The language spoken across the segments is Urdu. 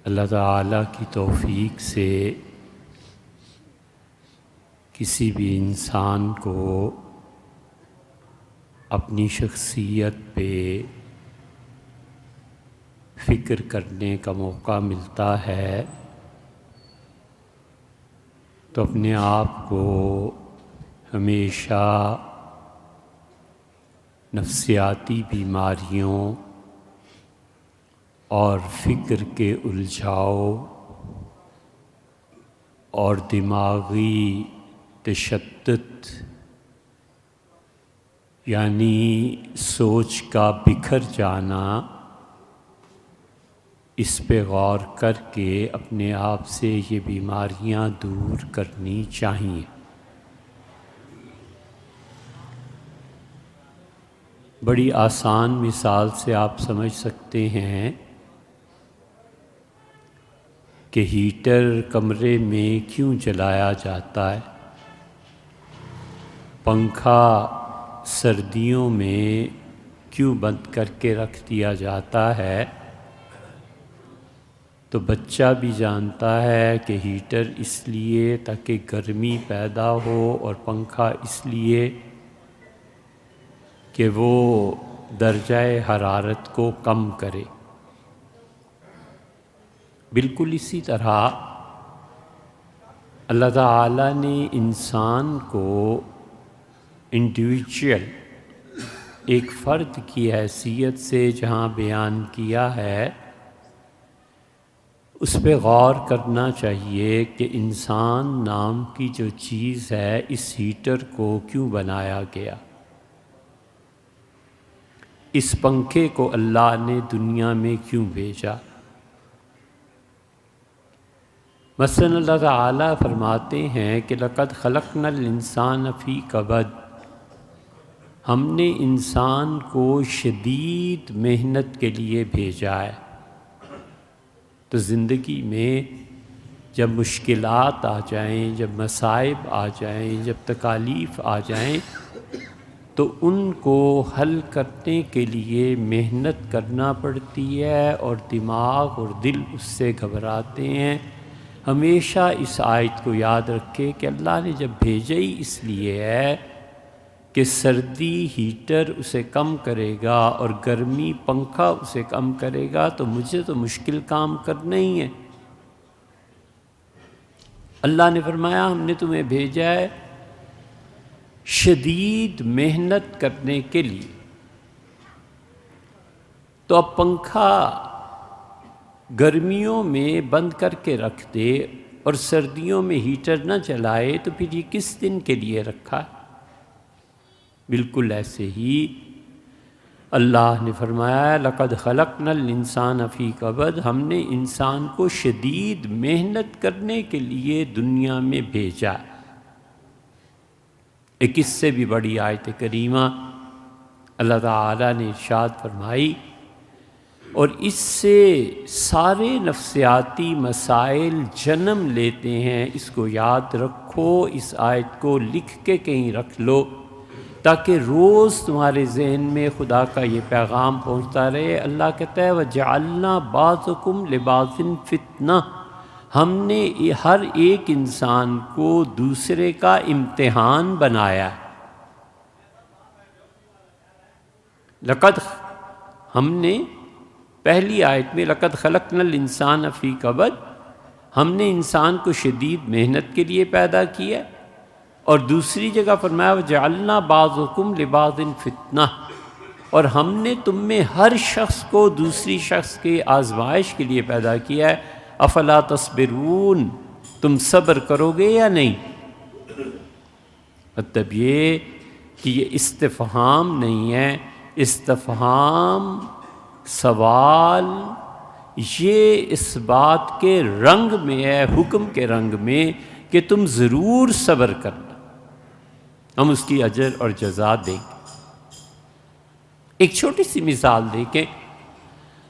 اللہ تعالیٰ کی توفیق سے کسی بھی انسان کو اپنی شخصیت پہ فکر کرنے کا موقع ملتا ہے تو اپنے آپ کو ہمیشہ نفسیاتی بیماریوں اور فکر کے الجھاؤ اور دماغی تشتت یعنی سوچ کا بکھر جانا، اس پہ غور کر کے اپنے آپ سے یہ بیماریاں دور کرنی چاہیے۔ بڑی آسان مثال سے آپ سمجھ سکتے ہیں کہ ہیٹر کمرے میں کیوں جلایا جاتا ہے، پنکھا سردیوں میں کیوں بند کر کے رکھ دیا جاتا ہے۔ تو بچہ بھی جانتا ہے کہ ہیٹر اس لیے تاکہ گرمی پیدا ہو اور پنکھا اس لیے کہ وہ درجہ حرارت کو کم کرے۔ بالکل اسی طرح اللہ تعالیٰ نے انسان کو انڈیویجول ایک فرد کی حیثیت سے جہاں بیان کیا ہے، اس پہ غور کرنا چاہیے کہ انسان نام کی جو چیز ہے اس ہیٹر کو کیوں بنایا گیا، اس پنکھے کو اللہ نے دنیا میں کیوں بھیجا۔ مثلاً اللہ تعالیٰ فرماتے ہیں کہ لَقَدْ خَلَقْنَا الْإِنسَانَ فِي كَبَدٍ، ہم نے انسان کو شدید محنت کے لیے بھیجا ہے۔ تو زندگی میں جب مشکلات آ جائیں، جب مصائب آ جائیں، جب تکالیف آ جائیں تو ان کو حل کرنے کے لیے محنت کرنا پڑتی ہے اور دماغ اور دل اس سے گھبراتے ہیں۔ ہمیشہ اس آیت کو یاد رکھے کہ اللہ نے جب بھیجا ہی اس لیے ہے کہ سردی ہیٹر اسے کم کرے گا اور گرمی پنکھا اسے کم کرے گا، تو مجھے تو مشکل کام کرنا ہی ہے۔ اللہ نے فرمایا ہم نے تمہیں بھیجا ہے شدید محنت کرنے کے لیے۔ تو اب پنکھا گرمیوں میں بند کر کے رکھ دے اور سردیوں میں ہیٹر نہ چلائے تو پھر یہ کس دن کے لیے رکھا؟ بالکل ایسے ہی اللہ نے فرمایا لَقَدْ خَلَقْنَا الْإِنسَانَ فِي كَبَدٍ، ہم نے انسان کو شدید محنت کرنے کے لیے دنیا میں بھیجا۔ ایک اس سے بھی بڑی آیت کریمہ اللہ تعالیٰ نے ارشاد فرمائی، اور اس سے سارے نفسیاتی مسائل جنم لیتے ہیں۔ اس کو یاد رکھو، اس آیت کو لکھ کے کہیں رکھ لو تاکہ روز تمہارے ذہن میں خدا کا یہ پیغام پہنچتا رہے۔ اللہ کہتا ہے وَجَعَلْنَا بَعْضَكُمْ لِبَعْضٍ فِتْنَةً، ہم نے ہر ایک انسان کو دوسرے کا امتحان بنایا ہے۔ لقد ہم نے پہلی آیت میں لَقَدْ خَلَقْنَا الْإِنسَانَ فِي كَبَدٍ، ہم نے انسان کو شدید محنت کے لیے پیدا کیا، اور دوسری جگہ فرمایا وَجَعَلْنَا بَعْضَكُمْ لِبَعْضٍ فِتْنَةً، اور ہم نے تم میں ہر شخص کو دوسری شخص کے آزمائش کے لیے پیدا کیا ہے۔ افلا تصبرون، تم صبر کرو گے یا نہیں؟ مطلب یہ کہ یہ استفہام نہیں ہے، استفہام سوال یہ اس بات کے رنگ میں ہے، حکم کے رنگ میں کہ تم ضرور صبر کرنا، ہم اس کی اجر اور جزا دیں گے۔ ایک چھوٹی سی مثال دیکھیں،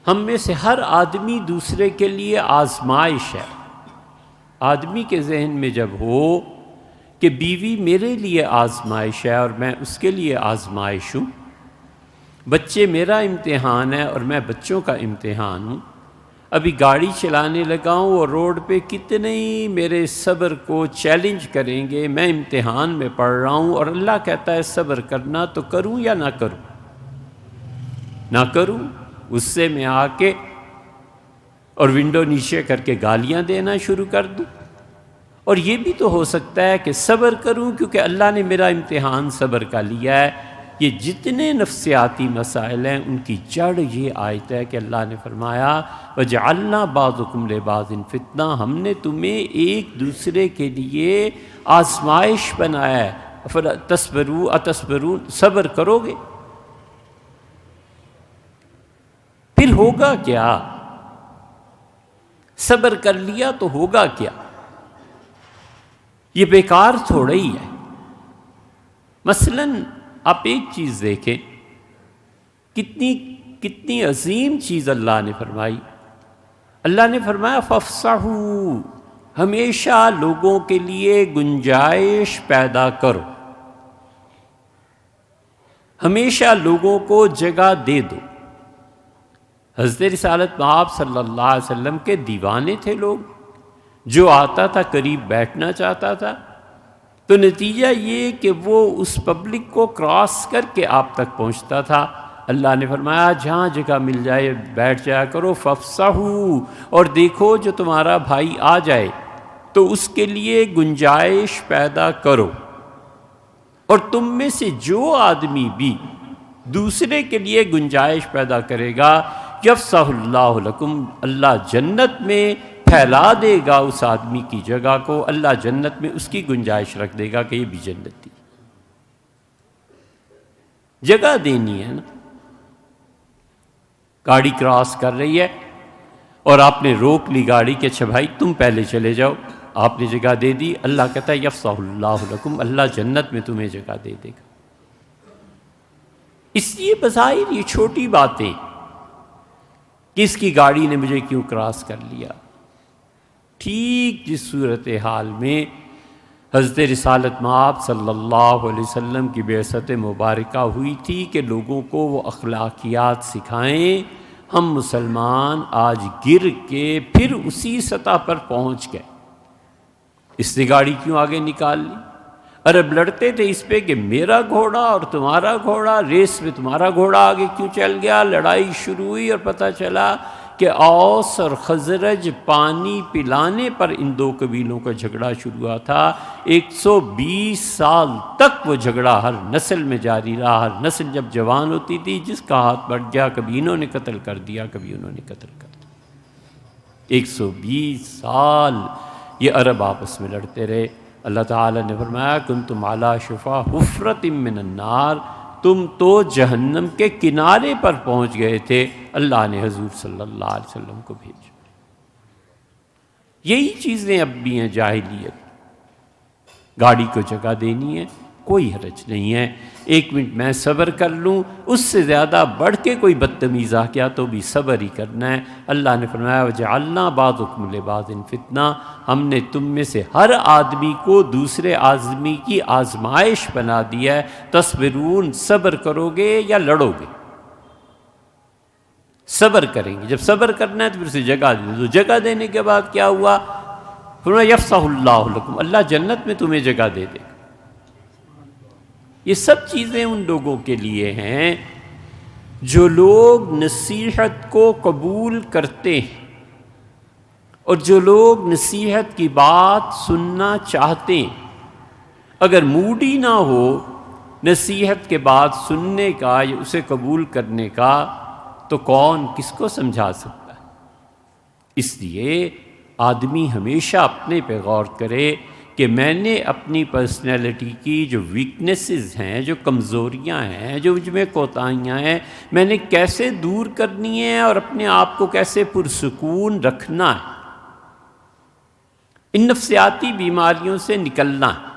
ہم میں سے ہر آدمی دوسرے کے لیے آزمائش ہے۔ آدمی کے ذہن میں جب ہو کہ بیوی میرے لیے آزمائش ہے اور میں اس کے لیے آزمائش ہوں، بچے میرا امتحان ہے اور میں بچوں کا امتحان ہوں، ابھی گاڑی چلانے لگا ہوں اور روڈ پہ کتنے ہی میرے صبر کو چیلنج کریں گے، میں امتحان میں پڑھ رہا ہوں اور اللہ کہتا ہے صبر کرنا، تو کروں یا نہ کروں؟ نہ کروں، غصے میں آ کے اور ونڈو نیچے کر کے گالیاں دینا شروع کر دوں؟ اور یہ بھی تو ہو سکتا ہے کہ صبر کروں کیونکہ اللہ نے میرا امتحان صبر کا لیا ہے۔ یہ جتنے نفسیاتی مسائل ہیں ان کی جڑ یہ آیت ہے کہ اللہ نے فرمایا وَجَعَلْنَا بَعْضُكُمْ لِبَعْضٍ فِتْنَةً، ہم نے تمہیں ایک دوسرے کے لیے آزمائش بنایا ہے، فَتَصْبِرُوا أَتَصْبِرُونَ، صبر کرو گے؟ پھر ہوگا کیا؟ صبر کر لیا تو ہوگا کیا؟ یہ بیکار تھوڑا ہی ہے۔ مثلاً آپ ایک چیز دیکھیں، کتنی عظیم چیز اللہ نے فرمائی۔ اللہ نے فرمایا فَافْصَحُوا، ہمیشہ لوگوں کے لیے گنجائش پیدا کرو، ہمیشہ لوگوں کو جگہ دے دو۔ حضرت رسالت مآب صلی اللہ علیہ وسلم کے دیوانے تھے لوگ، جو آتا تھا قریب بیٹھنا چاہتا تھا، تو نتیجہ یہ کہ وہ اس پبلک کو کراس کر کے آپ تک پہنچتا تھا۔ اللہ نے فرمایا جہاں جگہ مل جائے بیٹھ جایا کرو، فَافْصَحُوا، اور دیکھو جو تمہارا بھائی آ جائے تو اس کے لیے گنجائش پیدا کرو، اور تم میں سے جو آدمی بھی دوسرے کے لیے گنجائش پیدا کرے گا یفسح اللہ لکم، اللہ جنت میں پھیلا دے گا اس آدمی کی جگہ کو، اللہ جنت میں اس کی گنجائش رکھ دے گا کہ یہ بھی جنتی۔ جگہ دینی ہے نا۔ گاڑی کراس کر رہی ہے اور آپ نے روک لی گاڑی کہ اچھا بھائی تم پہلے چلے جاؤ، آپ نے جگہ دے دی، اللہ کہتا ہے یفسح اللہ لکم، اللہ جنت میں تمہیں جگہ دے دے گا۔ اس لیے بظاہر یہ چھوٹی باتیں کہ اس کی گاڑی نے مجھے کیوں کراس کر لیا، ٹھیک جس صورتحال میں حضرت رسالت مآب صلی اللہ علیہ وسلم کی بعثت مبارکہ ہوئی تھی کہ لوگوں کو وہ اخلاقیات سکھائیں، ہم مسلمان آج گر کے پھر اسی سطح پر پہنچ گئے۔ اس نے گاڑی کیوں آگے نکال لی؟ عرب لڑتے تھے اس پہ کہ میرا گھوڑا اور تمہارا گھوڑا، ریس میں تمہارا گھوڑا آگے کیوں چل گیا؟ لڑائی شروع ہوئی اور پتہ چلا کہ اوس اور خزرج پانی پلانے پر ان دو قبیلوں کا جھگڑا شروع ہوا تھا۔ 120 سال تک وہ جھگڑا ہر نسل میں جاری رہا۔ ہر نسل جب جوان ہوتی تھی جس کا ہاتھ بڑھ گیا کبھی انہوں نے قتل کر دیا، کبھی انہوں نے قتل کر دیا۔ 120 سال یہ عرب آپس میں لڑتے رہے۔ اللہ تعالیٰ نے فرمایا کنتم علی شفا حفرۃ من النار، تم تو جہنم کے کنارے پر پہنچ گئے تھے، اللہ نے حضور صلی اللہ علیہ وسلم کو بھیجا۔ یہی چیزیں اب بھی ہیں جاہلیت۔ گاڑی کو جگہ دینی ہے، کوئی حرج نہیں ہے، 1 منٹ میں صبر کر لوں، اس سے زیادہ بڑھ کے کوئی بدتمیز آ گیا تو بھی صبر ہی کرنا ہے۔ اللہ نے فرمایا وَجَعَلْنَا بَعْضُكُمْ لِبَعْضٍ فِتْنَةً، ہم نے تم میں سے ہر آدمی کو دوسرے آدمی کی آزمائش بنا دیا ہے۔ تصبرون، صبر کرو گے یا لڑو گے؟ صبر کریں گے، جب صبر کرنا ہے تو پھر سے جگہ دے دو۔ جگہ دینے کے بعد کیا ہوا؟ فرمایا یفسح اللہ لکم، اللہ جنت میں تمہیں جگہ دے دے گا۔ یہ سب چیزیں ان لوگوں کے لیے ہیں جو لوگ نصیحت کو قبول کرتے ہیں، اور جو لوگ نصیحت کی بات سننا چاہتے ہیں۔ اگر موڈ ہی نہ ہو نصیحت کے بات سننے کا یا اسے قبول کرنے کا تو کون کس کو سمجھا سکتا ہے؟ اس لیے آدمی ہمیشہ اپنے پہ غور کرے کہ میں نے اپنی پرسنالٹی کی جو ویکنیسز ہیں، جو کمزوریاں ہیں، جو مجھ میں کوتاہیاں ہیں، میں نے کیسے دور کرنی ہے اور اپنے آپ کو کیسے پرسکون رکھنا ہے۔ ان نفسیاتی بیماریوں سے نکلنا ہے۔